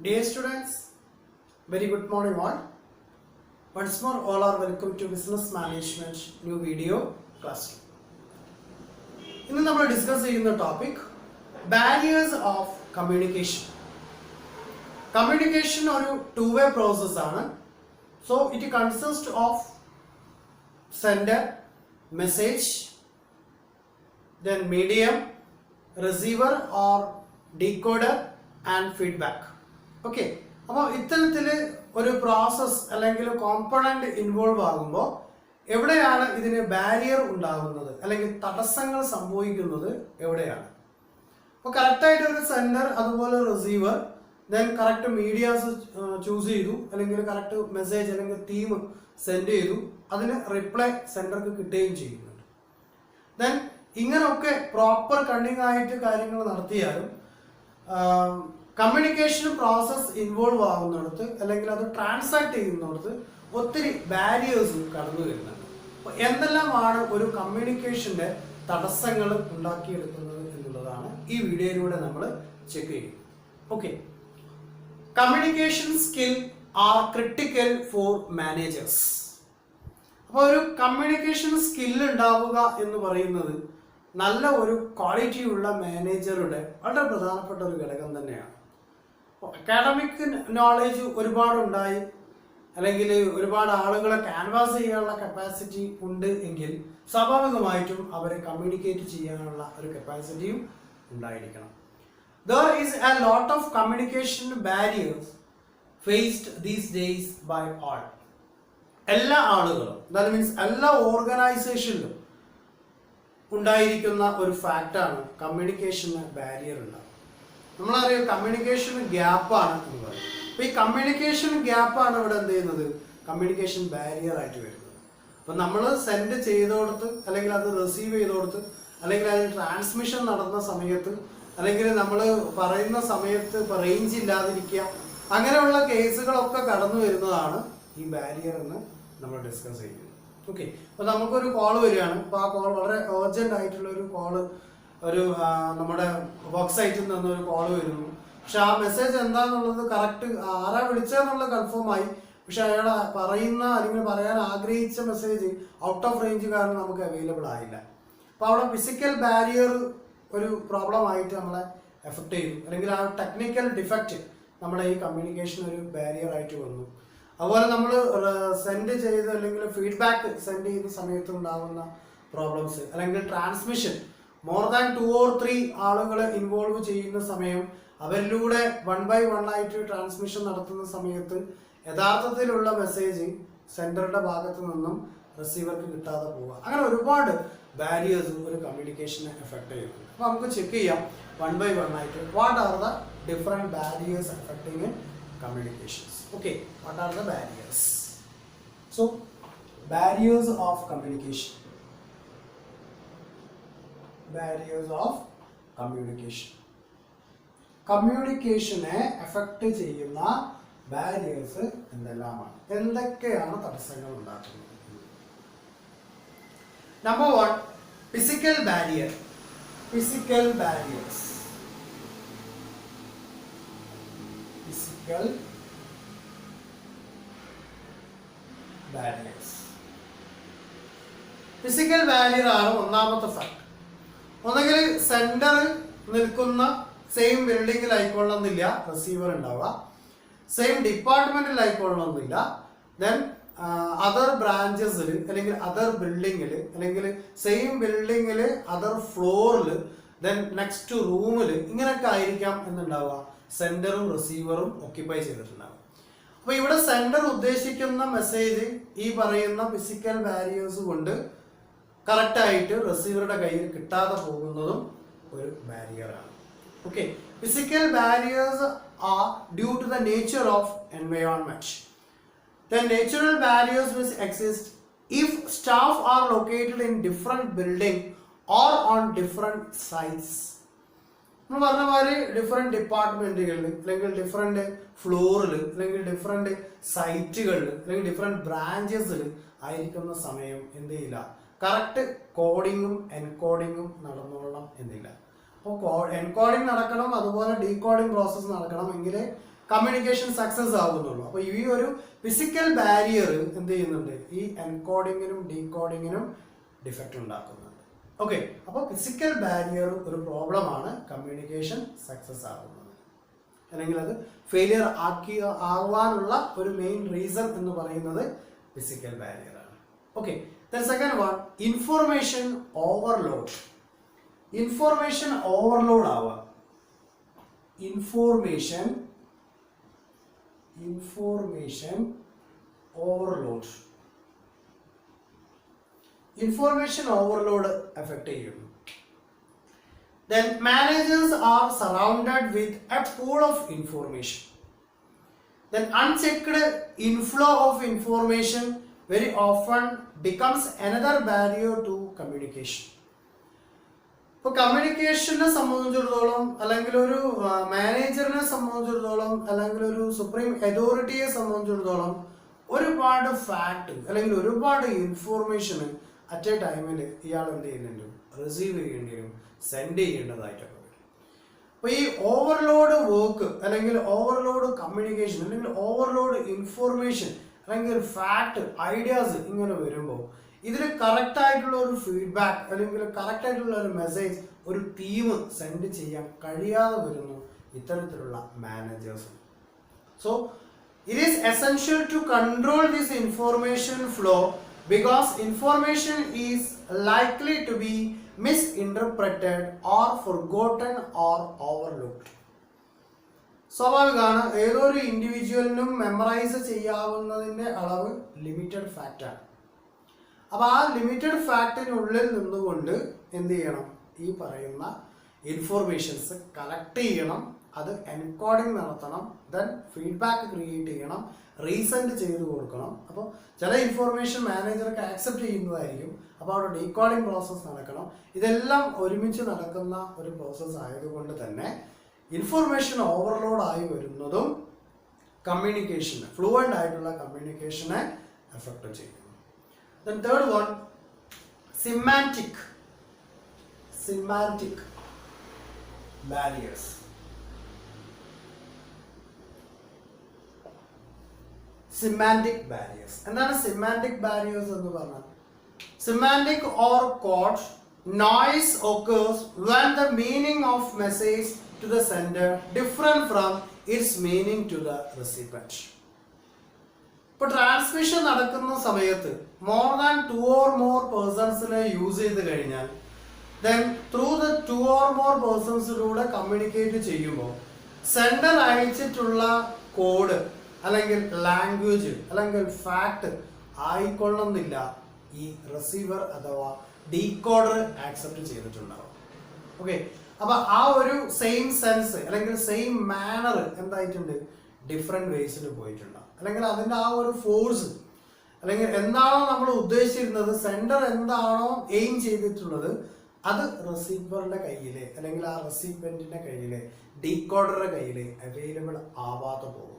Dear students, very good morning all. Once more all are welcome to Business Management new video classroom. ഇന്ന് നമ്മൾ discuss ചെയ്യുന്ന topic barriers of communication. Communication ഒരു two-way process ആണ്. So it consist of sender, message, then medium, receiver or decoder and feedback. Okay, അപ്പോൾ ഇത്തരത്തിൽ ഒരു process അല്ലെങ്കിൽ component involve ആകുമ്പോൾ എവിടെയാണ് ഇതിന് ബാരിയർ ഉണ്ടാകുന്നത് അല്ലെങ്കിൽ തടസ്സങ്ങൾ സംഭവിക്കുന്നത് എവിടെയാണ്? അപ്പോൾ കറക്റ്റായിട്ട് ഒരു സെൻഡർ അതുപോലെ receiver then correct medias choose ചെയ്തു അല്ലെങ്കിൽ കറക്റ്റ് മെസ്സേജ് അല്ലെങ്കിൽ തീം സെൻഡ് ചെയ്തു, അതിന് റിപ്ലൈ സെൻഡർക്ക് കിട്ടുകയും ചെയ്യുന്നുണ്ട്. ദെൻ ഇങ്ങനെയൊക്കെ പ്രോപ്പർ കണ്ണിങ് ആയിട്ട് കാര്യങ്ങൾ നടത്തിയാലും കമ്മ്യൂണിക്കേഷൻ പ്രോസസ് ഇൻവോൾവ് ആകുന്നിടത്ത് അല്ലെങ്കിൽ അത് ട്രാൻസാക്ട് ചെയ്യുന്നിടത്ത് ഒത്തിരി ബാരിയേഴ്സ് കടന്നു വരുന്നുണ്ട്. അപ്പോൾ എന്തെല്ലാമാണ് ഒരു കമ്മ്യൂണിക്കേഷന്റെ തടസ്സങ്ങൾ ഉണ്ടാക്കിയെടുക്കുന്നത് എന്നുള്ളതാണ് ഈ വീഡിയോയിലൂടെ നമ്മൾ ചെക്ക് ചെയ്യുന്നത്. Okay, communication skill are critical for managers. അപ്പോൾ ഒരു കമ്മ്യൂണിക്കേഷൻ സ്കിൽ ഉണ്ടാവുക എന്ന് പറയുന്നത് നല്ല ഒരു ക്വാളിറ്റി ഉള്ള മാനേജറുടെ വളരെ പ്രധാനപ്പെട്ട ഒരു ഘടകം തന്നെയാണ്. അക്കാഡമിക് നോളേജ് ഒരുപാടുണ്ടായി അല്ലെങ്കിൽ ഒരുപാട് ആളുകളെ ക്യാൻവാസ് ചെയ്യാനുള്ള കപ്പാസിറ്റി ഉണ്ട് എങ്കിൽ സ്വാഭാവികമായിട്ടും അവരെ കമ്മ്യൂണിക്കേറ്റ് ചെയ്യാനുള്ള ഒരു കപ്പാസിറ്റിയും ഉണ്ടായിരിക്കണം. There is a lot of communication barriers faced these days by all. എല്ലാ ആളുകളും, ദാറ്റ് മീൻസ് എല്ലാ ഓർഗനൈസേഷനിലും ഉണ്ടായിരിക്കുന്ന ഒരു ഫാക്റ്റാണ് കമ്മ്യൂണിക്കേഷന് ബാരിയർ ഉണ്ടാകും. നമ്മളറിയാം കമ്മ്യൂണിക്കേഷൻ ഗ്യാപ്പാണ് എന്ന് പറയും. അപ്പോൾ ഈ കമ്മ്യൂണിക്കേഷൻ ഗ്യാപ്പാണ് ഇവിടെ എന്ത് ചെയ്യുന്നത്, കമ്മ്യൂണിക്കേഷൻ ബാരിയർ ആയിട്ട് വരുന്നത്. അപ്പം നമ്മൾ സെൻഡ് ചെയ്തോടത്ത് അല്ലെങ്കിൽ അത് റിസീവ് ചെയ്തോടത്ത് അല്ലെങ്കിൽ അതിന് ട്രാൻസ്മിഷൻ നടന്ന സമയത്ത് അല്ലെങ്കിൽ നമ്മൾ പറയുന്ന സമയത്ത് ഇപ്പോൾ റേഞ്ച് ഇല്ലാതിരിക്കുക, അങ്ങനെയുള്ള കേസുകളൊക്കെ കടന്നു വരുന്നതാണ് ഈ ബാരിയർ എന്ന് നമ്മൾ ഡിസ്കസ് ചെയ്യുന്നത്. ഓക്കെ, അപ്പോൾ നമുക്കൊരു കോൾ വരികയാണ്. അപ്പോൾ ആ കോൾ വളരെ അർജൻറ്റ് ആയിട്ടുള്ള ഒരു കോള്, ഒരു നമ്മുടെ വർക്ക് സൈറ്റിൽ നിന്നൊരു കോൾ വരുന്നു. പക്ഷെ ആ മെസ്സേജ് എന്താണെന്നുള്ളത് കറക്റ്റ് ആരാ വിളിച്ചതെന്നുള്ളത് കൺഫേം ആയി, പക്ഷെ അയാൾ പറയുന്ന അല്ലെങ്കിൽ പറയാൻ ആഗ്രഹിച്ച മെസ്സേജ് ഔട്ട് ഓഫ് റേഞ്ച് കാരണം നമുക്ക് അവൈലബിൾ ആയില്ല. അപ്പോൾ അവിടെ ഫിസിക്കൽ ബാരിയർ ഒരു പ്രോബ്ലം ആയിട്ട് നമ്മളെ എഫക്റ്റ് ചെയ്തു, അല്ലെങ്കിൽ ആ ടെക്നിക്കൽ ഡിഫക്റ്റ് നമ്മുടെ ഈ കമ്മ്യൂണിക്കേഷൻ ഒരു ബാരിയർ ആയിട്ട് വന്നു. അതുപോലെ നമ്മൾ സെൻഡ് ചെയ്ത് അല്ലെങ്കിൽ ഫീഡ്ബാക്ക് സെൻഡ് ചെയ്യുന്ന സമയത്ത് ഉണ്ടാകുന്ന പ്രോബ്ലംസ് അല്ലെങ്കിൽ ട്രാൻസ്മിഷൻ മോർ ദാൻ 2 or 3 ആളുകളെ ഇൻവോൾവ് ചെയ്യുന്ന സമയം അവരിലൂടെ 1 by 1 ആയിട്ട് ട്രാൻസ്മിഷൻ നടത്തുന്ന സമയത്ത് യഥാർത്ഥത്തിലുള്ള മെസ്സേജ് സെൻഡറുടെ ഭാഗത്ത് നിന്നും റിസീവർക്ക് കിട്ടാതെ പോവുക, അങ്ങനെ ഒരുപാട് ബാരിയേഴ്സ് ഒരു കമ്മ്യൂണിക്കേഷനെ എഫക്ട് ചെയ്യുന്നു. അപ്പോൾ നമുക്ക് ചെക്ക് ചെയ്യാം 1 by 1 ആയിട്ട് what are the different barriers affecting in communications. Okay, what are the barriers? So barriers of communication. Barriers of communication. കമ്മ്യൂണിക്കേഷനെ എഫക്റ്റ് ചെയ്യുന്ന ബാരിയേഴ്സ് എന്തെല്ലാമാണ്, എന്തൊക്കെയാണ് തടസ്സങ്ങൾ ഉണ്ടാക്കുന്നത്? Number 1, physical barrier. Physical barriers. Physical barrier ആണ് ഒന്നാമത്തെ ഫാക്ട്. ഒന്നെങ്കിൽ സെൻഡർ നിൽക്കുന്ന സെയിം ബിൽഡിങ്ങിൽ ആയിക്കൊള്ളണമെന്നില്ല റിസീവർ ഉണ്ടാവുക, സെയിം ഡിപ്പാർട്ട്മെന്റിൽ ആയിക്കൊള്ളണമെന്നില്ല, ദെൻ അതർ ബ്രാഞ്ചസിൽ അല്ലെങ്കിൽ അതർ ബിൽഡിങ്ങിൽ അല്ലെങ്കിൽ സെയിം ബിൽഡിങ്ങിൽ അതർ ഫ്ലോറിൽ ദെൻ നെക്സ്റ്റ് റൂമിൽ ഇങ്ങനെയൊക്കെ ആയിരിക്കാം എന്നുണ്ടാവുക സെൻഡറും റിസീവറും ഓക്യുപ്പൈ ചെയ്തിട്ടുണ്ടാകും. അപ്പോൾ ഇവിടെ സെൻഡർ ഉദ്ദേശിക്കുന്ന മെസ്സേജ് ഈ പറയുന്ന ഫിസിക്കൽ ബാരിയേഴ്സ് കൊണ്ട് കറക്റ്റായിട്ട് റിസീവറുടെ കയ്യിൽ കിട്ടാതെ പോകുന്നതും ഒരു ബാരിയറാണ്. Okay, physical barriers are due to the nature of environment. The natural barriers which exist if staff are located in different building or on different sites. നമ്മൾ പറഞ്ഞ മാതിരി ഡിഫറെൻറ്റ് ഡിപ്പാർട്ട്മെൻറ്റുകളിൽ അല്ലെങ്കിൽ ഡിഫറെൻറ്റ് ഫ്ലോറിൽ അല്ലെങ്കിൽ ഡിഫറെൻറ്റ് സൈറ്റുകളിൽ അല്ലെങ്കിൽ ഡിഫറെൻറ്റ് ബ്രാഞ്ചസിൽ ആയിരിക്കുന്ന സമയം എന്ത് ചെയ്യില്ല, കറക്റ്റ് കോഡിങ്ങും എൻകോഡിങ്ങും നടന്നോളണം എന്നില്ല. അപ്പോൾ എൻകോഡിങ് നടക്കണം, അതുപോലെ ഡീകോഡിങ് പ്രോസസ്സ് നടക്കണം, എങ്കിലേ കമ്മ്യൂണിക്കേഷൻ സക്സസ് ആവുന്നുള്ളൂ. അപ്പോൾ ഈ ഒരു ഫിസിക്കൽ ബാരിയർ എന്ത് ചെയ്യുന്നുണ്ട്, ഈ എൻകോഡിങ്ങിനും ഡീകോഡിങ്ങിനും ഡിഫക്റ്റ് ഉണ്ടാക്കുന്നുണ്ട്. ഓക്കെ, അപ്പോൾ ഫിസിക്കൽ ബാരിയർ ഒരു പ്രോബ്ലമാണ് കമ്മ്യൂണിക്കേഷൻ സക്സസ് ആകുന്നത്, അല്ലെങ്കിൽ അത് ഫെയിലിയർ ആവാനുള്ള ഒരു മെയിൻ റീസൺ എന്ന് പറയുന്നത് ഫിസിക്കൽ ബാരിയർ ആണ്. Okay, then second one, information overload. Information overload ആവുക. Information overload. Information overload effect ചെയ്യുന്നു. Then managers are surrounded with a pool of information. Then unchecked inflow of information very often becomes another barrier to communication. ഇപ്പോൾ കമ്മ്യൂണിക്കേഷനെ സംബന്ധിച്ചിടത്തോളം, അല്ലെങ്കിൽ ഒരു മാനേജറിനെ സംബന്ധിച്ചിടത്തോളം, അല്ലെങ്കിൽ ഒരു supreme അതോറിറ്റിയെ സംബന്ധിച്ചിടത്തോളം ഒരുപാട് ഫാക്ട് അല്ലെങ്കിൽ ഒരുപാട് ഇൻഫോർമേഷൻ അറ്റ് എ ടൈമിൽ ഇയാൾ എന്ത് ചെയ്യുന്നുണ്ട്, റിസീവ് ചെയ്യേണ്ടി വരും, സെൻഡ് ചെയ്യേണ്ടതായിട്ടൊക്കെ വരും. അപ്പോൾ ഈ ഓവർലോഡ് വർക്ക് അല്ലെങ്കിൽ ഓവർലോഡ് കമ്മ്യൂണിക്കേഷൻ അല്ലെങ്കിൽ ഓവർലോഡ് ഇൻഫോർമേഷൻ അല്ലെങ്കിൽ ഫാക്ട് ഐഡിയാസ് ഇങ്ങനെ വരുമ്പോൾ ഇതിൽ കറക്റ്റായിട്ടുള്ള ഒരു ഫീഡ്ബാക്ക് അല്ലെങ്കിൽ കറക്റ്റായിട്ടുള്ള ഒരു മെസ്സേജ് ഒരു ടീം സെൻഡ് ചെയ്യാൻ കഴിയാതെ വരുന്നു ഇത്തരത്തിലുള്ള managers. So it is essential to control this information flow because information is likely to be misinterpreted or forgotten or overlooked. സ്വാഭാവികമാണ്, ഏതൊരു ഇൻഡിവിജ്വലിനും മെമ്മറൈസ് ചെയ്യാവുന്നതിൻ്റെ അളവ് ലിമിറ്റഡ് ഫാക്റ്റാണ്. അപ്പോൾ ആ ലിമിറ്റഡ് ഫാക്റ്റിനുള്ളിൽ നിന്നുകൊണ്ട് എന്ത് ചെയ്യണം, ഈ പറയുന്ന ഇൻഫോർമേഷൻസ് കളക്ട് ചെയ്യണം, അത് എൻകോഡിങ് നടത്തണം, ദെൻ ഫീഡ്ബാക്ക് ക്രിയേറ്റ് ചെയ്യണം, റീസെൻഡ് ചെയ്ത് കൊടുക്കണം. അപ്പോൾ ചില ഇൻഫോർമേഷൻ മാനേജർക്ക് ആക്സെപ്റ്റ് ചെയ്യുന്നതായിരിക്കും, അപ്പോൾ അവിടെ ഡീകോഡിങ് പ്രോസസ്സ് നടക്കണം. ഇതെല്ലാം ഒരുമിച്ച് നടക്കുന്ന ഒരു പ്രോസസ്സ് ആയതുകൊണ്ട് തന്നെ ഇൻഫോർമേഷൻ ഓവർലോഡ് ആയി വരുന്നതും കമ്മ്യൂണിക്കേഷന്, ഫ്ലുവൻ്റ് ആയിട്ടുള്ള കമ്മ്യൂണിക്കേഷനെ എഫക്റ്റ് ചെയ്യുന്നു. Then third one, semantic barriers. Semantic barriers എന്താണ്? സിമാൻറ്റിക് ബാരിയേഴ്സ് എന്ന് പറഞ്ഞാൽ semantic or code noise occurs when the meaning of message to the sender different from its meaning to the recipient. ഇപ്പോൾ transmission നടക്കുന്ന സമയത്ത് more than 2 or more പേഴ്സൺസിനെ use ചെയ്ത് കഴിഞ്ഞാൽ then through the 2 or more പേഴ്സൺസിലൂടെ communicate ചെയ്യുമ്പോൾ sender അയച്ചിട്ടുള്ള code അല്ലെങ്കിൽ ലാംഗ്വേജ് അല്ലെങ്കിൽ ഫാക്ട് ആയിക്കൊള്ളുന്നില്ല ഈ റിസീവർ അഥവാ ഡീകോഡർ ആക്സെപ്റ്റ് ചെയ്തിട്ടുണ്ടാവും. ഓക്കെ, അപ്പൊ ആ ഒരു സെയിം സെൻസ് അല്ലെങ്കിൽ സെയിം മാനർ എന്തായിട്ടുണ്ട്, ഡിഫറെന്റ് വേസിൽ പോയിട്ടുണ്ടാവും. അല്ലെങ്കിൽ അതിൻ്റെ ആ ഒരു ഫോഴ്സ് അല്ലെങ്കിൽ എന്താണോ നമ്മൾ ഉദ്ദേശിച്ചിരുന്നത്, സെൻഡർ എന്താണോ എയിം ചെയ്തിട്ടുള്ളത്, അത് റിസീവറിന്റെ കയ്യിലെ അല്ലെങ്കിൽ ആ റെസിപ്പിയന്റിന്റെ കയ്യിലെ ഡീകോഡറുടെ കയ്യിലെ അവൈലബിൾ ആവാതെ പോകും.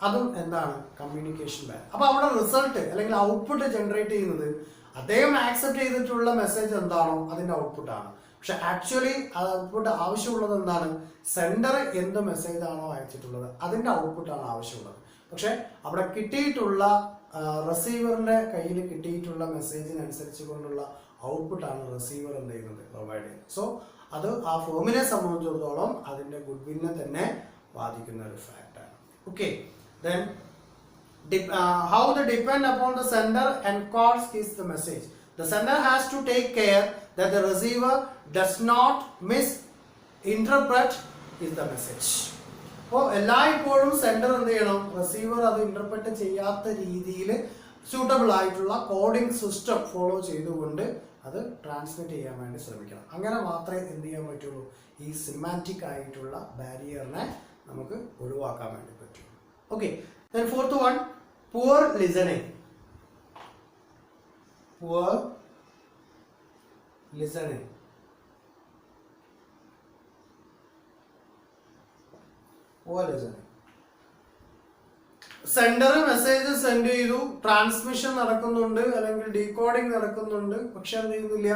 അതും എന്താണ്, കമ്മ്യൂണിക്കേഷൻ ബാരിയർ. അപ്പോൾ അവിടെ റിസൾട്ട് അല്ലെങ്കിൽ ഔട്ട്പുട്ട് ജനറേറ്റ് ചെയ്യുന്നത് അദ്ദേഹം ആക്സെപ്റ്റ് ചെയ്തിട്ടുള്ള മെസ്സേജ് എന്താണോ അതിൻ്റെ ഔട്ട്പുട്ടാണ്. പക്ഷെ ആക്ച്വലി ആ ഔട്ട്പുട്ട് ആവശ്യമുള്ളത് എന്താണ്, സെൻഡർ എന്ത് മെസ്സേജ് ആണോ അയച്ചിട്ടുള്ളത് അതിൻ്റെ ഔട്ട്പുട്ടാണ് ആവശ്യമുള്ളത്. പക്ഷെ അവിടെ കിട്ടിയിട്ടുള്ള റിസീവറിൻ്റെ കയ്യിൽ കിട്ടിയിട്ടുള്ള മെസ്സേജിനനുസരിച്ച് കൊണ്ടുള്ള ഔട്ട്പുട്ടാണ് റിസീവർ എന്ത് ചെയ്യുന്നത്, പ്രൊവൈഡ് ചെയ്യുന്നത്. സോ അത് ആ ഫേമിനെ സംബന്ധിച്ചിടത്തോളം അതിൻ്റെ ഗുഡ് വില്ലിനെ തന്നെ ബാധിക്കുന്ന ഒരു ഫാക്റ്റാണ്. Okay, then how they depend upon the sender encodes is the message. The sender has to take care that the receiver does not misinterpret is the message. അപ്പോൾ എല്ലായ്പ്പോഴും സെൻഡർ എന്ത് ചെയ്യണം, റിസീവർ അത് ഇന്റർപ്രറ്റ് ചെയ്യാത്ത രീതിയിൽ സ്യൂട്ടബിൾ ആയിട്ടുള്ള coding system follow ചെയ്തുകൊണ്ട് അത് ട്രാൻസ്മിറ്റ് ചെയ്യാൻ വേണ്ടി ശ്രമിക്കണം. അങ്ങനെ മാത്രമേ എന്ത് ചെയ്യാൻ പറ്റുള്ളൂ, ഈ സിമാൻറ്റിക് ആയിട്ടുള്ള ബാരിയറിനെ നമുക്ക് ഒഴിവാക്കാൻ വേണ്ടി പറ്റും. Okay, then fourth one, poor listening. Poor listening. Sender message send ചെയ്തു, ട്രാൻസ്മിഷൻ നടക്കുന്നുണ്ട് അല്ലെങ്കിൽ ഡീകോഡിംഗ് നടക്കുന്നുണ്ട്, പക്ഷെ എന്ത് ചെയ്യുന്നില്ല,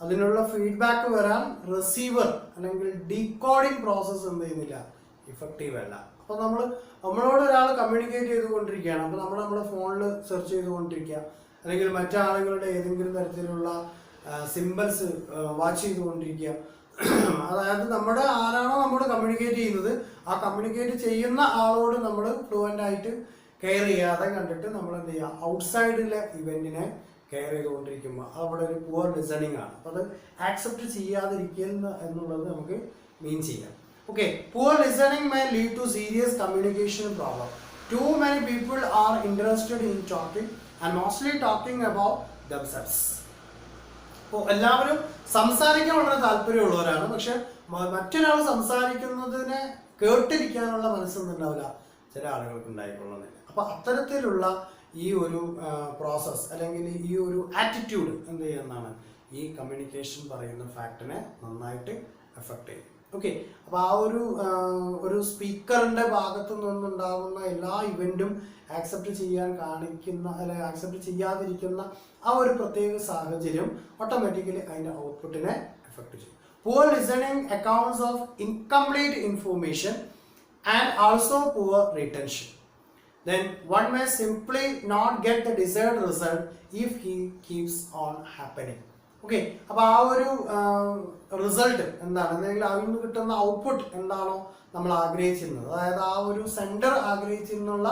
അതിനുള്ള ഫീഡ്ബാക്ക് വരാൻ റിസീവർ അല്ലെങ്കിൽ ഡീകോഡിംഗ് പ്രോസസ്സ് എന്ത് ചെയ്യുന്നില്ല, ഇഫക്റ്റീവ് അല്ല. അപ്പോൾ നമ്മളോട് ഒരാൾ കമ്മ്യൂണിക്കേറ്റ് ചെയ്തുകൊണ്ടിരിക്കുകയാണ്, അപ്പോൾ നമ്മൾ നമ്മുടെ ഫോണിൽ സെർച്ച് ചെയ്തുകൊണ്ടിരിക്കുക, അല്ലെങ്കിൽ മറ്റാളുകളുടെ ഏതെങ്കിലും തരത്തിലുള്ള സിമ്പിൾസ് വാച്ച് ചെയ്തുകൊണ്ടിരിക്കുക. അതായത് ആരാണോ നമ്മോട് കമ്മ്യൂണിക്കേറ്റ് ചെയ്യുന്നത്, ആ കമ്മ്യൂണിക്കേറ്റ് ചെയ്യുന്ന ആളോട് നമ്മൾ ഫ്ലുവൻ്റ് ആയിട്ട് കെയർ ചെയ്യാതെ കണ്ടിട്ട് നമ്മൾ എന്ത് ചെയ്യുക, ഔട്ട്സൈഡിലെ ഇവന്റിനെ കെയർ ചെയ്തുകൊണ്ടിരിക്കുമ്പോൾ അവിടെ ഒരു പുവർ ലിസണിങ് ആണ്. അപ്പോൾ അത് ആക്സെപ്റ്റ് ചെയ്യാതിരിക്കുക എന്നുള്ളത് നമുക്ക് മീൻ ചെയ്യാം. Okay, poor listening may lead to serious communication problem. Too many people are interested in talking and mostly talking about themselves. അപ്പോൾ എല്ലാവരും സംസാരിക്കാൻ വളരെ താല്പര്യമുള്ളവരാണ്, പക്ഷെ മറ്റൊരാൾ സംസാരിക്കുന്നതിനെ കേട്ടിരിക്കാനുള്ള മനസ്സൊന്നും ഉണ്ടാവില്ല ചില ആളുകൾക്ക് ഉണ്ടായിക്കൊള്ളുന്നില്ല. അപ്പൊ അത്തരത്തിലുള്ള ഈ ഒരു പ്രോസസ് അല്ലെങ്കിൽ ഈ ഒരു ആറ്റിറ്റ്യൂഡ് എന്ത് ചെയ്യുന്നതാണ് ഈ കമ്മ്യൂണിക്കേഷൻ പറയുന്ന ഫാക്ടിനെ നന്നായിട്ട് എഫക്ട് ചെയ്യും. ഓക്കെ, അപ്പോൾ ആ ഒരു സ്പീക്കറിന്റെ ഭാഗത്തു നിന്നുണ്ടാകുന്ന എല്ലാ ഇവന്റും ആക്സെപ്റ്റ് ചെയ്യാൻ കാണിക്കുന്ന അല്ലെങ്കിൽ ആക്സെപ്റ്റ് ചെയ്യാതിരിക്കുന്ന ആ ഒരു പ്രത്യേക സാഹചര്യം ഓട്ടോമാറ്റിക്കലി അതിന്റെ ഔട്ട്പുട്ടിനെ എഫക്ട് ചെയ്യും. Poor listening accounts of incomplete information and also poor retention. Then one may simply not get the desired result if he keeps on happening. Okay, അപ്പോൾ ആ ഒരു റിസൾട്ട് എന്താണ്, അല്ലെങ്കിൽ അതിൽ നിന്ന് കിട്ടുന്ന ഔട്ട്പുട്ട് എന്താണോ നമ്മൾ ആഗ്രഹിച്ചിരുന്നത്, അതായത് ആ ഒരു സെൻറ്റർ ആഗ്രഹിച്ചിരുന്നുള്ള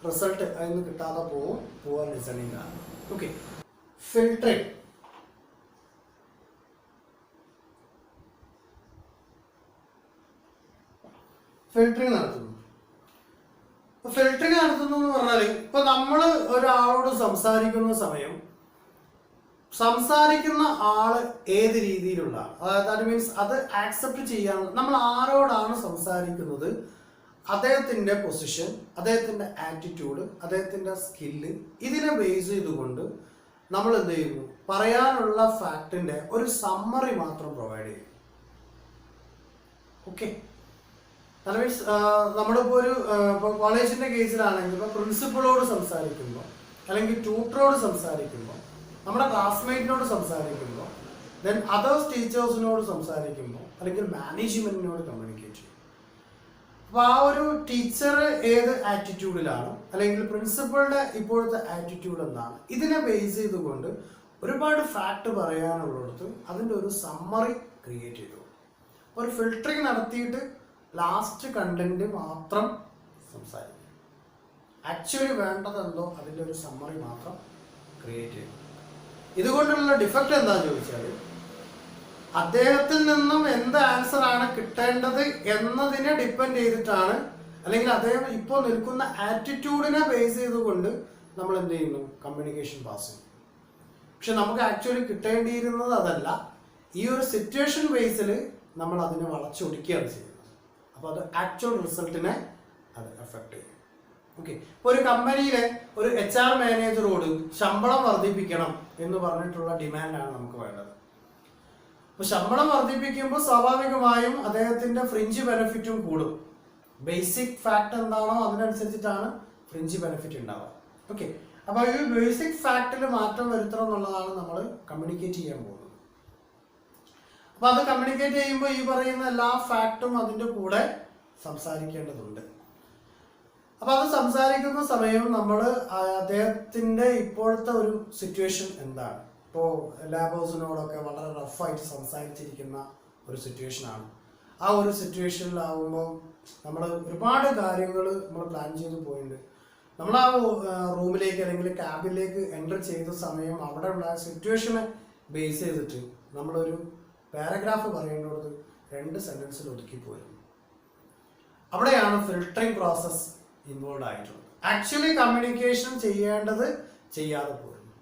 റിസൾട്ട് അതിൽ നിന്ന് കിട്ടാതെ പോവും. പുവർ ലിസണിങ് ആണ്. Okay, filtering. ഫിൽട്ടറിങ് നടത്തുന്നു. ഫിൽട്ടറിങ് നടത്തുന്നു എന്ന് പറഞ്ഞാൽ ഇപ്പൊ നമ്മൾ ഒരാളോട് സംസാരിക്കുന്ന സമയം സംസാരിക്കുന്ന ആള് ഏത് രീതിയിലുള്ള, അതായത് ദാറ്റ് മീൻസ് അത് ആക്സെപ്റ്റ് ചെയ്യാൻ നമ്മൾ ആരോടാണ് സംസാരിക്കുന്നത്, അദ്ദേഹത്തിന്റെ പൊസിഷൻ, അദ്ദേഹത്തിന്റെ ആറ്റിറ്റ്യൂഡ്, അദ്ദേഹത്തിന്റെ സ്കില്ല്, ഇതിനെ ബേസ് ചെയ്തുകൊണ്ട് നമ്മൾ എന്ത് ചെയ്യുന്നു, പറയാനുള്ള ഫാക്ടിന്റെ ഒരു സമ്മറി മാത്രം പ്രൊവൈഡ് ചെയ്യും. ഓക്കെ, ദാറ്റ് മീൻസ് നമ്മളിപ്പോൾ ഒരു കോളേജിന്റെ കേസിലാണെങ്കിൽ ഇപ്പോൾ പ്രിൻസിപ്പളോട് സംസാരിക്കുമ്പോൾ, അല്ലെങ്കിൽ ട്യൂട്ടറോട് സംസാരിക്കുമ്പോൾ, നമ്മുടെ ക്ലാസ്മേറ്റിനോട് സംസാരിക്കുമ്പോൾ, ദെൻ അതേഴ്സ് ടീച്ചേഴ്സിനോട് സംസാരിക്കുമ്പോൾ, അല്ലെങ്കിൽ മാനേജ്മെന്റിനോട് കമ്മ്യൂണിക്കേറ്റ് ചെയ്യും. അപ്പോൾ ആ ഒരു ടീച്ചർ ഏത് ആറ്റിറ്റ്യൂഡിലാണ്, അല്ലെങ്കിൽ പ്രിൻസിപ്പളുടെ ഇപ്പോഴത്തെ ആറ്റിറ്റ്യൂഡ് എന്താണ്, ഇതിനെ ബേസ് ചെയ്തുകൊണ്ട് ഒരുപാട് ഫാക്ട് പറയാനുള്ളിടത്ത് അതിൻ്റെ ഒരു സമ്മറി ക്രിയേറ്റ് ചെയ്തു. ഒരു ഫിൽട്ടറിങ് നടത്തിയിട്ട് ലാസ്റ്റ് കണ്ടന്റ് മാത്രം സംസാരിക്കും. ആക്ച്വലി വേണ്ടതെന്തോ അതിൻ്റെ ഒരു സമ്മറി മാത്രം ക്രിയേറ്റ് ചെയ്തു. ഇതുകൊണ്ടുള്ള ഡിഫക്റ്റ് എന്താണെന്ന് ചോദിച്ചാൽ, അദ്ദേഹത്തിൽ നിന്നും എന്ത് ആൻസർ ആണ് കിട്ടേണ്ടത് എന്നതിനെ ഡിപ്പെൻഡ് ചെയ്തിട്ടാണ്, അല്ലെങ്കിൽ അദ്ദേഹം ഇപ്പോൾ നിൽക്കുന്ന ആറ്റിറ്റ്യൂഡിനെ ബേസ് ചെയ്തുകൊണ്ട് നമ്മൾ എന്ത് ചെയ്യുന്നു, കമ്മ്യൂണിക്കേഷൻ പാസ് ചെയ്യും. പക്ഷെ നമുക്ക് ആക്ച്വലി കിട്ടേണ്ടിയിരുന്നത് അതല്ല. ഈ ഒരു സിറ്റുവേഷൻ ബേസിൽ നമ്മൾ അതിനെ വളച്ചൊടിക്കുകയാണ് ചെയ്യുന്നത്. അപ്പോൾ അത് ആക്ച്വൽ റിസൾട്ടിനെ അത് എഫക്ട് ചെയ്യും. ഓക്കെ, ഇപ്പോൾ ഒരു കമ്പനിയിലെ ഒരു HR മാനേജറോട് ശമ്പളം വർദ്ധിപ്പിക്കണം എന്ന് പറഞ്ഞിട്ടുള്ള ഡിമാൻഡാണ് നമുക്ക് വേണ്ടത്. അപ്പോൾ ശമ്പളം വർദ്ധിപ്പിക്കുമ്പോൾ സ്വാഭാവികമായും അദ്ദേഹത്തിന്റെ ഫ്രിഞ്ച് ബെനിഫിറ്റും കൂടും. ബേസിക് ഫാക്ട് എന്താണോ അതിനനുസരിച്ചിട്ടാണ് ഫ്രിഞ്ച് ബെനിഫിറ്റ് ഉണ്ടാവുക. ഓക്കെ, അപ്പോൾ ഈ ബേസിക് ഫാക്റ്റിൽ മാറ്റം വരുത്തണം എന്നുള്ളതാണ് നമ്മൾ കമ്മ്യൂണിക്കേറ്റ് ചെയ്യാൻ പോകുന്നത്. അപ്പൊ അത് കമ്മ്യൂണിക്കേറ്റ് ചെയ്യുമ്പോൾ ഈ പറയുന്ന എല്ലാ ഫാക്റ്റും അതിൻ്റെ കൂടെ സംസാരിക്കേണ്ടതുണ്ട്. അപ്പൊ അത് സംസാരിക്കുന്ന സമയം നമ്മൾ അദ്ദേഹത്തിന്റെ ഇപ്പോഴത്തെ ഒരു സിറ്റുവേഷൻ എന്താണ്, ഇപ്പോൾ ലാബേഴ്സിനോടൊക്കെ വളരെ റഫായിട്ട് സംസാരിച്ചിരിക്കുന്ന ഒരു സിറ്റുവേഷനാണ്. ആ ഒരു സിറ്റുവേഷനിലാവുമ്പോൾ നമ്മൾ ഒരുപാട് കാര്യങ്ങൾ നമ്മൾ പ്ലാൻ ചെയ്ത് പോയിട്ടുണ്ട്. നമ്മൾ ആ റൂമിലേക്ക് അല്ലെങ്കിൽ ക്യാബിലേക്ക് എൻ്റർ ചെയ്ത സമയം അവിടെയുള്ള സിറ്റുവേഷനെ ബേസ് ചെയ്തിട്ട് നമ്മളൊരു പാരഗ്രാഫ് പറയേണ്ടത് 2 സെന്റൻസിൽ ഒതുക്കി പോയിരുന്നു. അവിടെയാണ് ഫിൽട്ടറിംഗ് പ്രോസസ് ഇൻവോൾവ് ആയിട്ടുള്ളത്. ആക്ച്വലി കമ്മ്യൂണിക്കേഷൻ ചെയ്യേണ്ടത് ചെയ്യാതെ പോയിരുന്നു.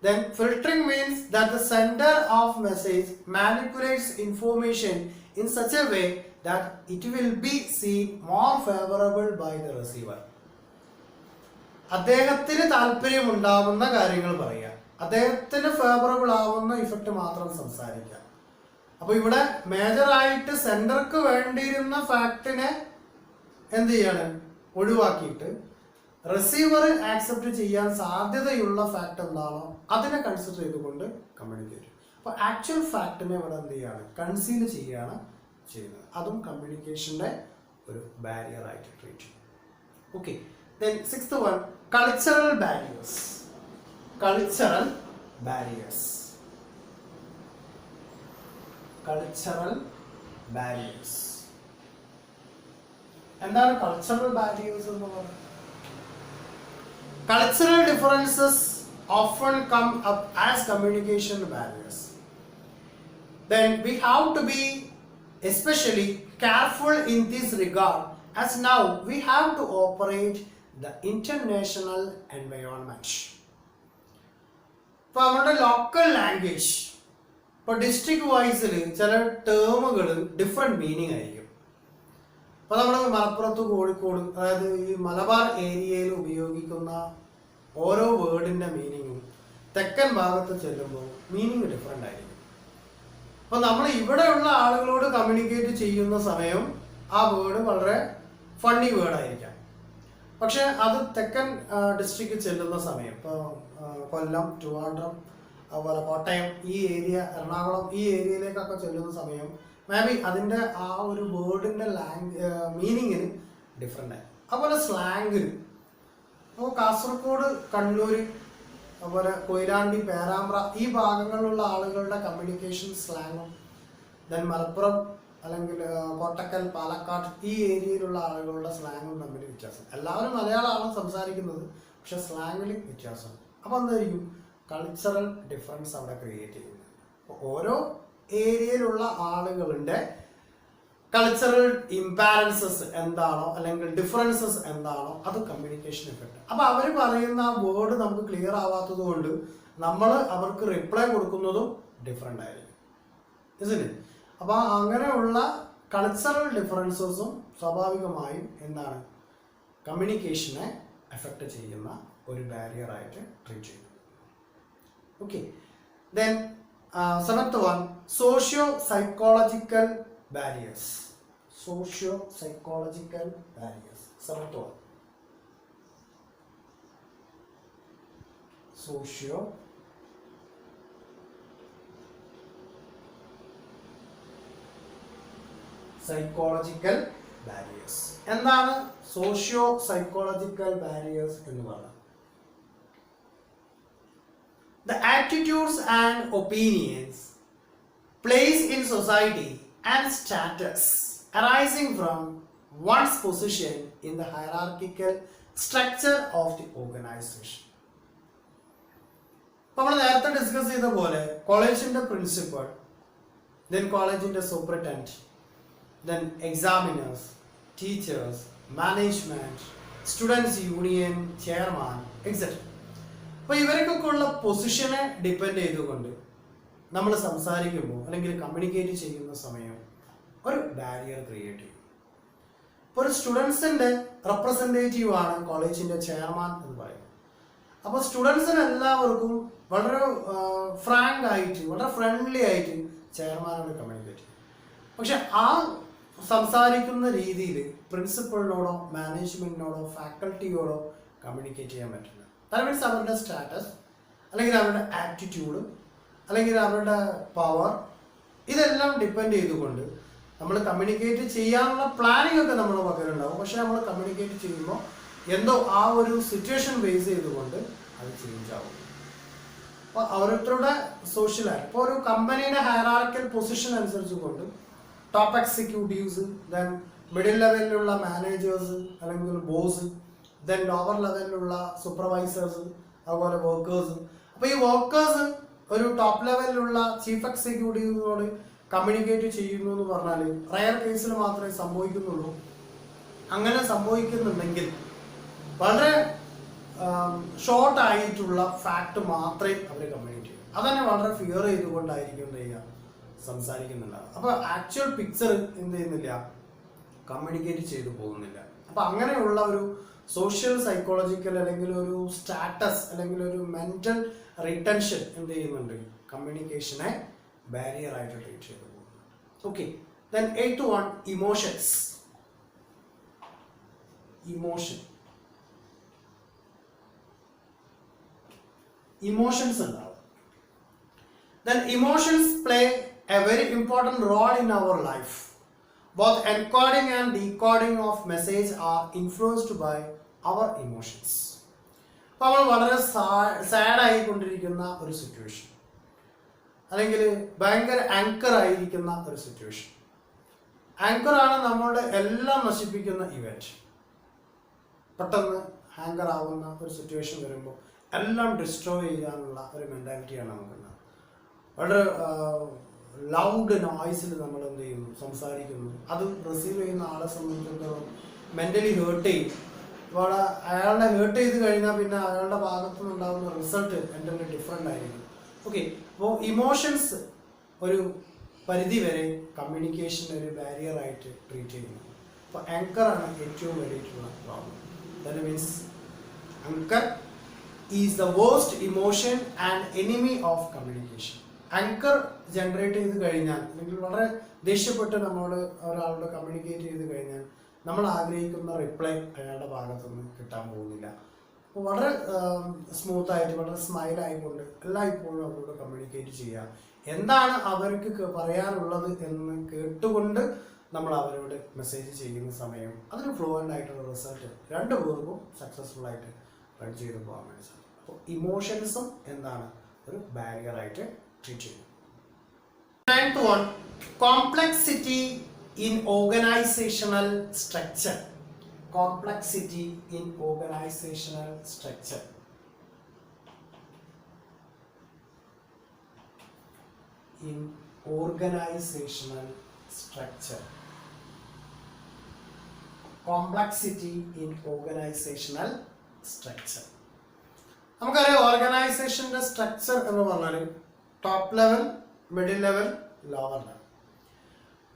Then filtering means that the sender of message manipulates information in such a way that it will be seen more favorable by the receiver. അദ്ദേഹത്തിന് താല്പര്യമുണ്ടാവുന്ന കാര്യങ്ങൾ പറയുക, അദ്ദേഹത്തിന് ഫേവറബിൾ ആവുന്ന ഇഫക്റ്റ് മാത്രം സംസാരിക്കുക. അപ്പൊ ഇവിടെ മേജറായിട്ട് സെന്റർക്ക് വേണ്ടിയിരുന്ന ഫാക്ടിനെ എന്ത് ചെയ്യാണ്, ഒഴിവാക്കിയിട്ട് റിസീവർ ആക്സെപ്റ്റ് ചെയ്യാൻ സാധ്യതയുള്ള ഫാക്ട് എന്താണോ അതിനെ കൺസിഡർ ചെയ്തുകൊണ്ട് കമ്മ്യൂണിക്കേറ്റ്. അപ്പൊ ആക്ച്വൽ ഫാക്ടിനെ ഇവിടെ എന്ത് ചെയ്യാണ്, കൺസീൽ ചെയ്യാണ് ചെയ്യുന്നത്. അതും കമ്മ്യൂണിക്കേഷൻ്റെ ഒരു ബാരിയർ ആയിട്ട് ട്രീറ്റ് ചെയ്യും. Okay, then sixth one, cultural barriers. Cultural barriers. Cultural barriers. എന്താണ് കൾച്ചറൽ ബാരിയേഴ്സ് എന്ന് പറയുന്നത്? Cultural differences often come up as communication barriers. Then we have to be especially careful in this regard, as now we have to operate the international environment. ഇപ്പോൾ നമ്മുടെ local language ഇപ്പോൾ district വൈസിൽ ചില ടേമുകൾ different meaning ആയിരിക്കും. അപ്പോൾ നമ്മൾ മലപ്പുറത്ത്, കോഴിക്കോട്, അതായത് ഈ മലബാർ ഏരിയയിൽ ഉപയോഗിക്കുന്ന ഓരോ വേർഡിൻ്റെ മീനിങ്ങും തെക്കൻ ഭാഗത്ത് ചെല്ലുമ്പോൾ മീനിങ് ഡിഫറെൻ്റ് ആയിരിക്കും. അപ്പോൾ നമ്മൾ ഇവിടെയുള്ള ആളുകളോട് കമ്മ്യൂണിക്കേറ്റ് ചെയ്യുന്ന സമയം ആ വേർഡ് വളരെ ഫണ്ണി വേർഡായിരിക്കാം. പക്ഷെ അത് തെക്കൻ ഡിസ്ട്രിക്റ്റിൽ ചെല്ലുന്ന സമയം, ഇപ്പോൾ കൊല്ലം, ട്രിവാൻഡ്രം, അതുപോലെ കോട്ടയം, ഈ ഏരിയ, എറണാകുളം, ഈ ഏരിയയിലേക്കൊക്കെ ചെല്ലുന്ന സമയം മേ ബി അതിൻ്റെ ആ ഒരു വേർഡിൻ്റെ മീനിങ്ങിന് ഡിഫറെൻ്റ് ആയി. അതുപോലെ സ്ലാങ്ങിന് അപ്പോൾ കാസർഗോഡ്, കണ്ണൂർ, അതുപോലെ കൊയിലാണ്ടി, പേരാമ്പ്ര ഈ ഭാഗങ്ങളിലുള്ള ആളുകളുടെ കമ്മ്യൂണിക്കേഷൻ സ്ലാങ്ങും ദെൻ മലപ്പുറം അല്ലെങ്കിൽ കോട്ടക്കൽ, പാലക്കാട് ഈ ഏരിയയിലുള്ള ആളുകളുടെ സ്ലാങ്ങും തമ്മിൽ വ്യത്യാസം. എല്ലാവരും മലയാളമാണ് സംസാരിക്കുന്നത്, പക്ഷെ സ്ലാങ്ങിൽ വ്യത്യാസമുണ്ട്. അപ്പോൾ എന്തായിരിക്കും കൾച്ചറൽ ഡിഫറൻസ് അവിടെ ക്രിയേറ്റ് ചെയ്യുന്നത്. അപ്പോൾ ഓരോ ഏരിയയിലുള്ള ആളുകളുടെ കൾച്ചറൽ ഇംബാലൻസസ് എന്താണോ അല്ലെങ്കിൽ ഡിഫറൻസസ് എന്താണോ അത് കമ്മ്യൂണിക്കേഷൻ എഫക്റ്റ്. അപ്പോൾ അവർ പറയുന്ന ആ വേർഡ് നമുക്ക് ക്ലിയർ ആവാത്തത് കൊണ്ട് നമ്മൾ അവർക്ക് റിപ്ലൈ കൊടുക്കുന്നതും ഡിഫറെൻ്റ് ആയിരിക്കും. ഇല്ലേ? അപ്പോൾ അങ്ങനെയുള്ള കൾച്ചറൽ ഡിഫറൻസസും സ്വാഭാവികമായും എന്താണ് കമ്മ്യൂണിക്കേഷനെ എഫക്റ്റ് ചെയ്യുന്ന ഒരു ബാരിയറായിട്ട് ട്രീറ്റ് ചെയ്യുന്നു. Okay, then seventh one, socio psychological barriers. Socio psychological barriers. Seventh one, socio psychological barriers. എന്താണ് സോഷ്യോ സൈക്കോളജിക്കൽ ബാരിയേഴ്സ് എന്ന് പറയുന്നത്? The attitudes and opinions placed in society and status arising from one's position in the hierarchical structure of the organization. നമ്മൾ നേരത്തെ discuss ചെയ്ത പോലെ കോളേജിന്റെ principal, then കോളേജിന്റെ superintendent, then examiners, teachers, management, students union chairman etcetera. അപ്പോൾ ഇവർക്കൊക്കെ ഉള്ള പൊസിഷനെ depend ചെയ്തുകൊണ്ട് നമ്മൾ സംസാരിക്കുമ്പോൾ അല്ലെങ്കിൽ കമ്മ്യൂണിക്കേറ്റ് ചെയ്യുന്ന സമയം ഒരു ബാരിയർ ക്രിയേറ്റ് ചെയ്യും. ഇപ്പോൾ ഒരു സ്റ്റുഡൻസിൻ്റെ റെപ്രസെൻറ്റേറ്റീവ് ആണ് കോളേജിൻ്റെ ചെയർമാൻ എന്ന് പറയുന്നത്. അപ്പോൾ സ്റ്റുഡൻസിന് എല്ലാവർക്കും വളരെ ഫ്രാങ്ക് ആയിട്ട്, വളരെ ഫ്രണ്ട്ലി ആയിട്ട് ചെയർമാനോട് കമ്മ്യൂണിക്കേറ്റ് ചെയ്യും. പക്ഷെ ആ സംസാരിക്കുന്ന രീതിയിൽ പ്രിൻസിപ്പളിനോടോ മാനേജ്മെൻറ്റിനോടോ ഫാക്കൽറ്റിയോടോ കമ്മ്യൂണിക്കേറ്റ് ചെയ്യാൻ പറ്റില്ല. ദാറ്റ് മീൻസ് അവരുടെ സ്റ്റാറ്റസ് അല്ലെങ്കിൽ അവരുടെ ആറ്റിറ്റ്യൂഡ് അല്ലെങ്കിൽ അവരുടെ പവർ ഇതെല്ലാം ഡിപ്പെൻഡ് ചെയ്തുകൊണ്ട് നമ്മൾ കമ്മ്യൂണിക്കേറ്റ് ചെയ്യാനുള്ള പ്ലാനിങ് ഒക്കെ നമ്മുടെ പക്കലുണ്ടാവും. പക്ഷെ നമ്മൾ കമ്മ്യൂണിക്കേറ്റ് ചെയ്യുമ്പോൾ എന്തോ ആ ഒരു സിറ്റുവേഷൻ ബേസ് ചെയ്തുകൊണ്ട് അത് ചേഞ്ച് ആവും. അപ്പോൾ ഓരോരുത്തരുടെ സോഷ്യലായി ഇപ്പോൾ ഒരു കമ്പനിയുടെ ഹയറാർക്കൽ പൊസിഷൻ അനുസരിച്ച് കൊണ്ട് ടോപ്പ് എക്സിക്യൂട്ടീവ്സ്, ദെൻ മിഡിൽ ലെവലിലുള്ള മാനേജേഴ്സ് അല്ലെങ്കിൽ ബോസ്, ദെൻ ലോവർ ലെവലിലുള്ള സൂപ്പർവൈസേഴ്സ്, അതുപോലെ വർക്കേഴ്സ്. അപ്പോൾ ഈ വർക്കേഴ്സ് ഒരു ടോപ്പ് ലെവലിലുള്ള ചീഫ് എക്സിക്യൂട്ടീവിനോട് കമ്മ്യൂണിക്കേറ്റ് ചെയ്യുന്നു എന്ന് പറഞ്ഞാൽ റയർ കേസിൽ മാത്രമേ സംഭവിക്കുന്നുള്ളൂ. അങ്ങനെ സംഭവിക്കുന്നുണ്ടെങ്കിൽ വളരെ ഷോർട്ട് ആയിട്ടുള്ള ഫാക്ട് മാത്രമേ അവർ കമ്മ്യൂണിക്കേറ്റ് ചെയ്യൂ. അതന്നെ വളരെ ഫിയർ ചെയ്തുകൊണ്ടായിരിക്കും എന്ത് ചെയ്യുക സംസാരിക്കുന്നില്ല. അപ്പോൾ ആക്ച്വൽ പിക്ചർ എന്ത് ചെയ്യുന്നില്ല, കമ്മ്യൂണിക്കേറ്റ് ചെയ്തു പോകുന്നില്ല. അപ്പോൾ അങ്ങനെയുള്ള ഒരു സോഷ്യൽ സൈക്കോളജിക്കൽ അല്ലെങ്കിൽ ഒരു സ്റ്റാറ്റസ് അല്ലെങ്കിൽ ഒരു മെന്റൽ റിട്ടൻഷൻ എന്ത് ചെയ്യുന്നുണ്ട്, കമ്മ്യൂണിക്കേഷനെ ബാരിയർ ആയിട്ട് ട്രീറ്റ് ചെയ്തു പോകുന്നു. Okay, then 8th one, emotions. Emotions ഉണ്ടാവും. Then emotions play a very important role in our life. both encoding and decoding of message are influenced by our emotions. അപ്പോൾ നമ്മൾ വളരെ സാഡായിക്കൊണ്ടിരിക്കുന്ന ഒരു സിറ്റുവേഷൻ, അല്ലെങ്കിൽ ഭയങ്കര ആങ്കർ ആയിരിക്കുന്ന ഒരു സിറ്റുവേഷൻ, ആങ്കറാണ് നമ്മളുടെ എല്ലാം നശിപ്പിക്കുന്ന ഇവന്റ്. പെട്ടെന്ന് ഹാങ്കർ ആവുന്ന ഒരു സിറ്റുവേഷൻ വരുമ്പോൾ എല്ലാം ഡിസ്ട്രോയ് ചെയ്യാനുള്ള ഒരു മെൻറ്റാലിറ്റിയാണ് നമുക്കുണ്ടാകുന്നത്. വളരെ ലൗഡ് നോയ്സിൽ നമ്മൾ എന്ത് ചെയ്യുന്നു, സംസാരിക്കുന്നു. അത് റിസീവ് ചെയ്യുന്ന ആളെ സംബന്ധിച്ചിടത്തോളം മെൻ്റലി ഹേർട്ട് ചെയ്യും. അപ്പോൾ അയാളെ ഹേർട്ട് ചെയ്ത് കഴിഞ്ഞാൽ പിന്നെ അയാളുടെ ഭാഗത്തു നിന്നുണ്ടാകുന്ന റിസൾട്ട് എൻ്റെ ഡിഫറെൻ്റ് ആയിരിക്കും. ഓക്കെ, അപ്പോൾ ഇമോഷൻസ് ഒരു പരിധി വരെ കമ്മ്യൂണിക്കേഷൻ ഒരു ബാരിയറായിട്ട് ട്രീറ്റ് ചെയ്യുന്നു. അപ്പോൾ ആങ്കറാണ് ഏറ്റവും വലിയിട്ടുള്ള problem. That means anger is the worst emotion and enemy of communication. Anger generate ചെയ്ത് കഴിഞ്ഞാൽ, അല്ലെങ്കിൽ വളരെ ദേഷ്യപ്പെട്ട് നമ്മളോട് ഒരാളോട് കമ്മ്യൂണിക്കേറ്റ് ചെയ്ത് കഴിഞ്ഞാൽ നമ്മൾ ആഗ്രഹിക്കുന്ന റിപ്ലൈ അയാളുടെ ഭാഗത്തുനിന്ന് കിട്ടാൻ പോകുന്നില്ല. അപ്പോൾ വളരെ സ്മൂത്തായിട്ട്, വളരെ സ്മൈലായിക്കൊണ്ട് എല്ലായ്പ്പോഴും അവരോട് കമ്മ്യൂണിക്കേറ്റ് ചെയ്യുക. എന്താണ് അവർക്ക് പറയാനുള്ളത് എന്ന് കേട്ടുകൊണ്ട് നമ്മൾ അവരോട് മെസ്സേജ് ചെയ്യുന്ന സമയം അതിന് ഫ്ലുവൻ്റ് ആയിട്ടുള്ള റിസൾട്ട് രണ്ടു പേർക്കും സക്സസ്ഫുൾ ആയിട്ട് റൺ ചെയ്ത് പോകാൻ വേണ്ടി സാധിക്കും. അപ്പോൾ ഇമോഷൻസും എന്താണ്, ഒരു ബാരിയറായിട്ട് ട്രീറ്റ് ചെയ്യുന്നു. 9th one, complexity in organizational structure. Complexity in organizational structure. In organizational structure. Complexity in organizational structure. നമുക്കറിയാം ഓർഗനൈസേഷൻ്റെ സ്ട്രക്ചർ എന്ന് പറഞ്ഞാൽ top level, middle level, lower level.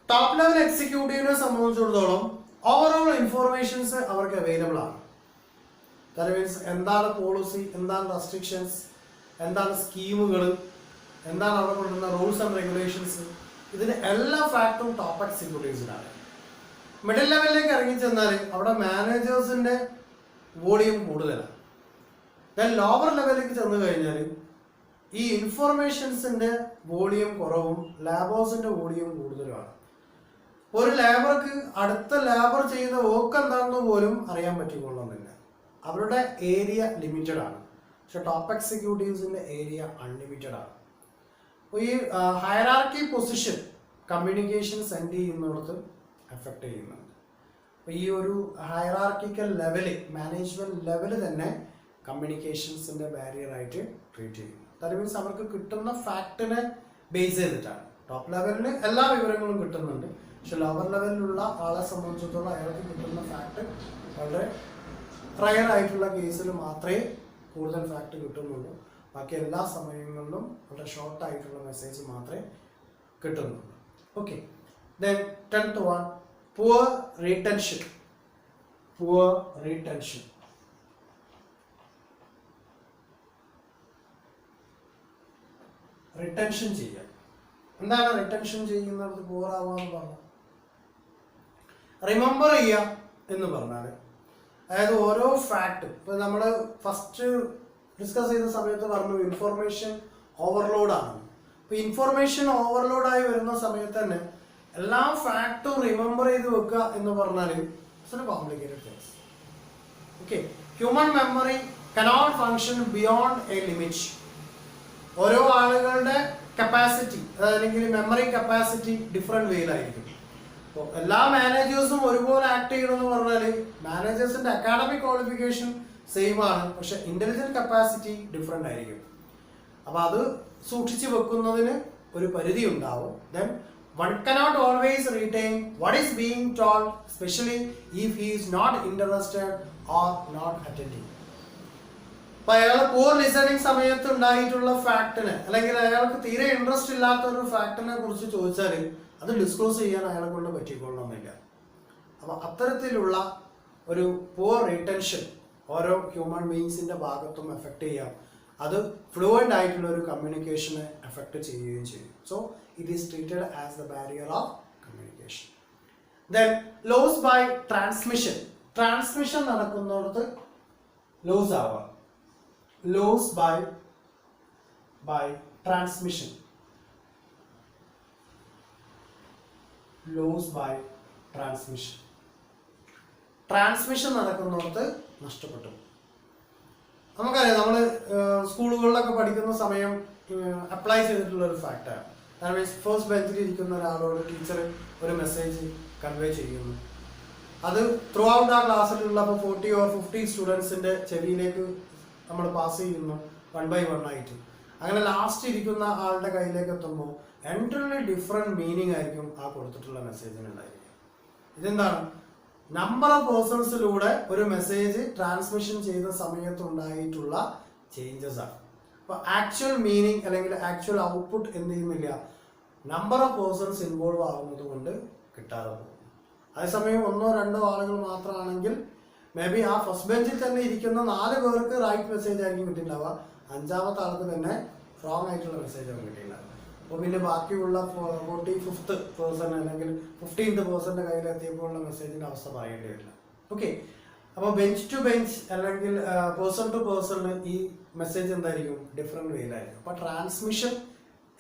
Top level എക്സിക്യൂട്ടീവിനെ സംബന്ധിച്ചിടത്തോളം ഓവറോൾ ഇൻഫോർമേഷൻസ് അവർക്ക് അവൈലബിൾ ആണ്. ദാറ്റ് മീൻസ് എന്താണ് policy, എന്താണ് restrictions, എന്താണ് സ്കീമുകൾ, എന്താണ് അവിടെ കൊണ്ടുവരുന്ന റൂൾസ് ആൻഡ് റെഗുലേഷൻസ്, ഇതിൻ്റെ എല്ലാ ഫാക്റ്റും ടോപ്പ് എക്സിക്യൂട്ടീവ്സിനാണ്. മിഡിൽ ലെവലിലേക്ക് ഇറങ്ങിച്ചെന്നാൽ അവിടെ മാനേജേഴ്സിൻ്റെ വോളിയം കൂടുതലാണ്. ദെൻ ലോവർ ലെവലിലേക്ക് ചെന്ന് കഴിഞ്ഞാൽ ഈ ഇൻഫോർമേഷൻസിൻ്റെ വോളിയം കുറവും ലാബേഴ്സിൻ്റെ വോളിയം കൂടുതലുമാണ്. ഒരു ലേബർക്ക് അടുത്ത ലേബർ ചെയ്യുന്ന വർക്ക് എന്താണെന്ന് പോലും അറിയാൻ പറ്റിക്കൊള്ളുന്നില്ല. അവരുടെ ഏരിയ ലിമിറ്റഡ് ആണ്. പക്ഷെ ടോപ്പ് എക്സിക്യൂട്ടീവ്സിൻ്റെ ഏരിയ അൺലിമിറ്റഡ് ആണ്. അപ്പോൾ ഈ ഹയറാർക്കി പൊസിഷൻ കമ്മ്യൂണിക്കേഷൻ സെൻഡ് ചെയ്യുന്നിടത്ത് എഫക്റ്റ് ചെയ്യുന്നുണ്ട്. അപ്പോൾ ഈ ഒരു ഹയറാർക്കിക്കൽ ലെവല്, മാനേജ്മെൻറ്റ് ലെവല് തന്നെ കമ്മ്യൂണിക്കേഷൻസിൻ്റെ ബാരിയറായിട്ട് ട്രീറ്റ് ചെയ്യുന്നു. ദാറ്റ് മീൻസ് അവർക്ക് കിട്ടുന്ന ഫാക്റ്റിനെ ബേസ് ചെയ്തിട്ടാണ്. ടോപ്പ് ലെവലിൽ എല്ലാ വിവരങ്ങളും കിട്ടുന്നുണ്ട്, പക്ഷെ ലോവർ ലെവലിലുള്ള ആളെ സംബന്ധിച്ചിടത്തോളം അയാൾക്ക് കിട്ടുന്ന ഫാക്റ്റ് വളരെ റയർ ആയിട്ടുള്ള കേസിൽ മാത്രമേ കൂടുതൽ ഫാക്റ്റ് കിട്ടുന്നുള്ളൂ. ബാക്കി എല്ലാ സമയങ്ങളിലും വളരെ ഷോർട്ടായിട്ടുള്ള മെസ്സേജ് മാത്രമേ കിട്ടുന്നുള്ളൂ. Okay, then 10th one, poor retention. Poor retention. Retention ചെയ്യുക. എന്താണ് റിട്ടൻഷൻ ചെയ്യുന്നത്? പുവർ ആവാന്ന് പറഞ്ഞു റിമെമ്പർ ചെയ്യുക എന്ന് പറഞ്ഞാൽ, അതായത് ഓരോ ഫാക്റ്റും ഇപ്പോൾ നമ്മൾ ഫസ്റ്റ് ഡിസ്കസ് ചെയ്ത സമയത്ത് പറഞ്ഞു ഇൻഫോർമേഷൻ ഓവർലോഡാണ്. അപ്പോൾ ഇൻഫോർമേഷൻ ഓവർലോഡായി വരുന്ന സമയത്ത് തന്നെ എല്ലാ ഫാക്റ്റും റിമെമ്പർ ചെയ്ത് വെക്കുക എന്ന് പറഞ്ഞാൽ it's A complicated things. Okay, human memory cannot function beyond A limit. ഓരോ ആളുകളുടെ കപ്പാസിറ്റി, അല്ലെങ്കിൽ മെമ്മറി കപ്പാസിറ്റി ഡിഫറെൻറ്റ് വേയിലായിരിക്കും. അപ്പോൾ എല്ലാ മാനേജേഴ്സും ഒരുപോലെ ആക്ട് ചെയ്യണമെന്ന് പറഞ്ഞാൽ മാനേജേഴ്സിൻ്റെ അക്കാഡമിക് ക്വാളിഫിക്കേഷൻ സെയിം ആണ്, പക്ഷെ ഇൻ്റലിജൻറ്റ് കപ്പാസിറ്റി ഡിഫറെൻ്റ് ആയിരിക്കും. അപ്പോൾ അത് സൂക്ഷിച്ച് വെക്കുന്നതിന് ഒരു പരിധി ഉണ്ടാവും. Then one cannot always retain what is being told, specially if he is not interested or not attending. അപ്പോൾ അയാൾ പൂർ ലിസണിങ് സമയത്ത് ഉണ്ടായിട്ടുള്ള ഫാക്ടിനെ, അല്ലെങ്കിൽ അയാൾക്ക് തീരെ ഇൻട്രസ്റ്റ് ഇല്ലാത്ത ഒരു ഫാക്ടിനെ കുറിച്ച് ചോദിച്ചാൽ അത് ഡിസ്ക്ലോസ് ചെയ്യാൻ അയാളെ കൊണ്ട് പറ്റിക്കൊള്ളണമെന്നില്ല. അപ്പോൾ അത്തരത്തിലുള്ള ഒരു പൂർ റീടെൻഷൻ ഓരോ ഹ്യൂമൻ ബീയിങ്സിൻ്റെ ഭാഗത്തും എഫക്റ്റ് ചെയ്യാം. അത് ഫ്ലുവൻ്റ് ആയിട്ടുള്ള ഒരു കമ്മ്യൂണിക്കേഷനെ എഫക്റ്റ് ചെയ്യുകയും ചെയ്യും. So it is treated as the barrier of communication. Then loss by transmission. Transmission നടക്കുന്നിടത്ത് ലോസ് ആവാം. Loss by transmission. Loss by transmission നടക്കുന്നിടത്ത് നഷ്ടപ്പെട്ടു. നമുക്കറിയാം, നമ്മൾ സ്കൂളുകളിലൊക്കെ പഠിക്കുന്ന സമയം അപ്ലൈ ചെയ്തിട്ടുള്ള ഒരു ഫാക്റ്റാണ്. കാരണം ഫസ്റ്റ് ബെഞ്ചിൽ ഇരിക്കുന്ന ഒരാളോട് ടീച്ചർ ഒരു മെസ്സേജ് കൺവേ ചെയ്യുന്നു. അത് ത്രൂ ഔട്ട് ആ ക്ലാസ്സിലുള്ള 40 or 50 സ്റ്റുഡൻസിൻ്റെ ചെവിയിലേക്ക് നമ്മൾ പാസ് ചെയ്യുന്നു 1 by 1 ആയിട്ട്. അങ്ങനെ ലാസ്റ്റ് ഇരിക്കുന്ന ആളുടെ കയ്യിലേക്ക് എത്തുമ്പോൾ എൻറ്റയർലി ഡിഫറെൻറ്റ് മീനിങ് ആയിരിക്കും ആ കൊടുത്തിട്ടുള്ള മെസ്സേജിനുണ്ടായിരിക്കും. ഇതെന്താണ്? നമ്പർ ഓഫ് പേഴ്സൺസിലൂടെ ഒരു മെസ്സേജ് ട്രാൻസ്മിഷൻ ചെയ്ത സമയത്ത് ഉണ്ടായിട്ടുള്ള ചേഞ്ചസ് ആണ്. അപ്പോൾ ആക്ച്വൽ മീനിങ് അല്ലെങ്കിൽ ആക്ച്വൽ ഔട്ട്പുട്ട് എന്ത് ചെയ്യുന്നില്ല, നമ്പർ ഓഫ് പേഴ്സൺസ് ഇൻവോൾവ് ആകുന്നത് കൊണ്ട് കിട്ടാതെ പോകും. അതേസമയം 1-2 ആളുകൾ മാത്രമാണെങ്കിൽ മേ ബി ആ ഫസ്റ്റ് ബെഞ്ചിൽ തന്നെ ഇരിക്കുന്ന 4 പേർക്ക് റൈറ്റ് മെസ്സേജ് ആയിരിക്കും കിട്ടിയിട്ടുണ്ടാവുക, 5ാമത്തെ ആൾക്ക് തന്നെ റോങ് ആയിട്ടുള്ള മെസ്സേജ് ആയിരിക്കും കിട്ടിയിട്ടുണ്ടാവുക. അപ്പോൾ പിന്നെ ബാക്കിയുള്ള 45th പേഴ്സൺ അല്ലെങ്കിൽ 15th പേഴ്സൻ്റെ കയ്യിലെത്തിയപ്പോഴുള്ള മെസ്സേജിൻ്റെ അവസ്ഥ പറയേണ്ടി വരില്ല. ഓക്കെ, അപ്പോൾ ബെഞ്ച് ടു ബെഞ്ച് അല്ലെങ്കിൽ പേഴ്സൺ ടു പേഴ്സണിന് ഈ മെസ്സേജ് എന്തായിരിക്കും, ഡിഫറെൻറ്റ് വേയിലായിരിക്കും. അപ്പോൾ ട്രാൻസ്മിഷൻ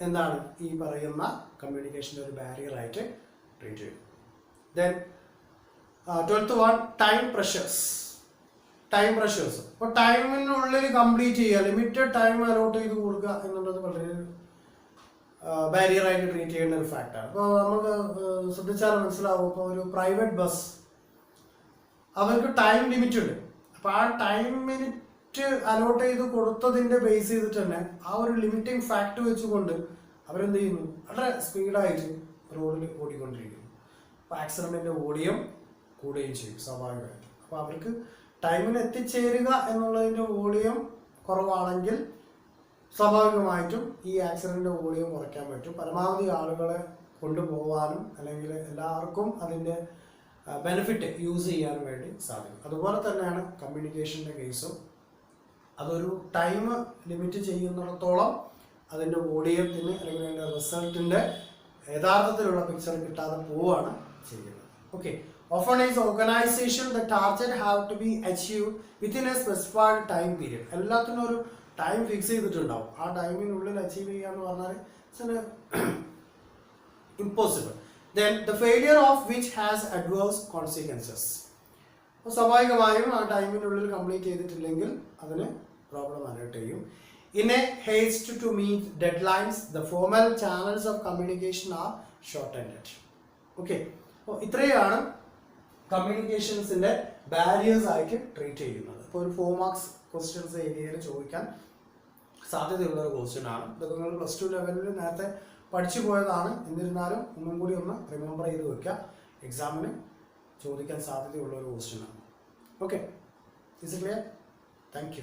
എന്താണ് ഈ പറയുന്ന കമ്മ്യൂണിക്കേഷൻ്റെ ഒരു ബാരിയർ ആയിട്ട് ട്രീറ്റ് ചെയ്യും. Then 12th one, time pressures. അപ്പോൾ ടൈമിനുള്ളിൽ കംപ്ലീറ്റ് ചെയ്യുക, ലിമിറ്റഡ് ടൈം അലോട്ട് ചെയ്ത് കൊടുക്കുക എന്നുള്ളത് വളരെ ബാരിയർ ആയിട്ട് ട്രീറ്റ് ചെയ്യേണ്ട ഒരു ഫാക്റ്റാണ്. അപ്പോൾ നമുക്ക് ശ്രദ്ധിച്ചാൽ മനസ്സിലാവും, ഇപ്പോൾ ഒരു പ്രൈവറ്റ് ബസ് അവർക്ക് ടൈം ലിമിറ്റ് ഉണ്ട്. അപ്പോൾ ആ ടൈം മിനിറ്റ് അലോട്ട് ചെയ്ത് കൊടുത്തതിൻ്റെ ബേസ് ചെയ്തിട്ട് തന്നെ ആ ഒരു ലിമിറ്റിംഗ് ഫാക്ട് വെച്ചുകൊണ്ട് അവരെന്ത് ചെയ്യുന്നു, വളരെ സ്പീഡായിട്ട് റോഡിൽ ഓടിക്കൊണ്ടിരിക്കുന്നു. അപ്പോൾ ആക്സിഡൻറ്റിൻ്റെ വോളിയം കൂടുകയും ചെയ്യും സ്വാഭാവികമായിട്ട്. അപ്പോൾ അവർക്ക് ടൈമിന് എത്തിച്ചേരുക എന്നുള്ളതിൻ്റെ വോളിയം കുറവാണെങ്കിൽ സ്വാഭാവികമായിട്ടും ഈ ആക്സിഡൻറ്റിൻ്റെ വോളിയം കുറയ്ക്കാൻ പറ്റും. പരമാവധി ആളുകളെ കൊണ്ടുപോകാനും അല്ലെങ്കിൽ എല്ലാവർക്കും അതിൻ്റെ ബെനിഫിറ്റ് യൂസ് ചെയ്യാനും വേണ്ടി സാധിക്കും. അതുപോലെ തന്നെയാണ് കമ്മ്യൂണിക്കേഷൻ്റെ കേസും. അതൊരു ടൈം ലിമിറ്റ് ചെയ്യുന്നിടത്തോളം അതിൻ്റെ വോളിയത്തിന് അല്ലെങ്കിൽ അതിൻ്റെ റിസൾട്ടിൻ്റെ യഥാർത്ഥത്തിലുള്ള പിക്ചർ കിട്ടാതെ പോവുകയാണ് ചെയ്യുന്നത്. Okay, often is organization the target have to be achieved within a specified time period. എല്ലാത്തിനും ഒരു ടൈം ഫിക്സ് ചെയ്തിട്ടുണ്ടാവും. ആ ടൈമിനുള്ളിൽ അച്ചീവ് ചെയ്യുക എന്ന് പറഞ്ഞാൽ impossible. Then the failure of which has adverse consequences. അപ്പോൾ സ്വാഭാവികമായും ആ ടൈമിനുള്ളിൽ കംപ്ലീറ്റ് ചെയ്തിട്ടില്ലെങ്കിൽ അതിന് പ്രോബ്ലം അലേർട്ട് ചെയ്യും. In a haste to meet deadlines, the formal channels of communication are shortened. Okay, അപ്പോൾ ഇത്രയാണ് കമ്മ്യൂണിക്കേഷൻസിൻ്റെ ബാരിയേഴ്സ് ആയിട്ട് ട്രീറ്റ് ചെയ്യുന്നത്. ഇപ്പോൾ ഒരു 4 മാർക്സ് ക്വസ്റ്റ്യൻസ് ഏരിയയിൽ ചോദിക്കാൻ സാധ്യതയുള്ളൊരു ക്വസ്റ്റ്യൻ ആണ്. ഇതൊക്കെ നിങ്ങൾ +2 ലെവലിൽ നേരത്തെ പഠിച്ചു പോയതാണ്. എന്നിരുന്നാലും ഒന്നും കൂടി ഒന്ന് റിമെമ്പർ ചെയ്ത് വെക്കുക, എക്സാമിന് ചോദിക്കാൻ സാധ്യതയുള്ളൊരു ക്വസ്റ്റ്യൻ ആണ്. Okay, is clear? Thank you.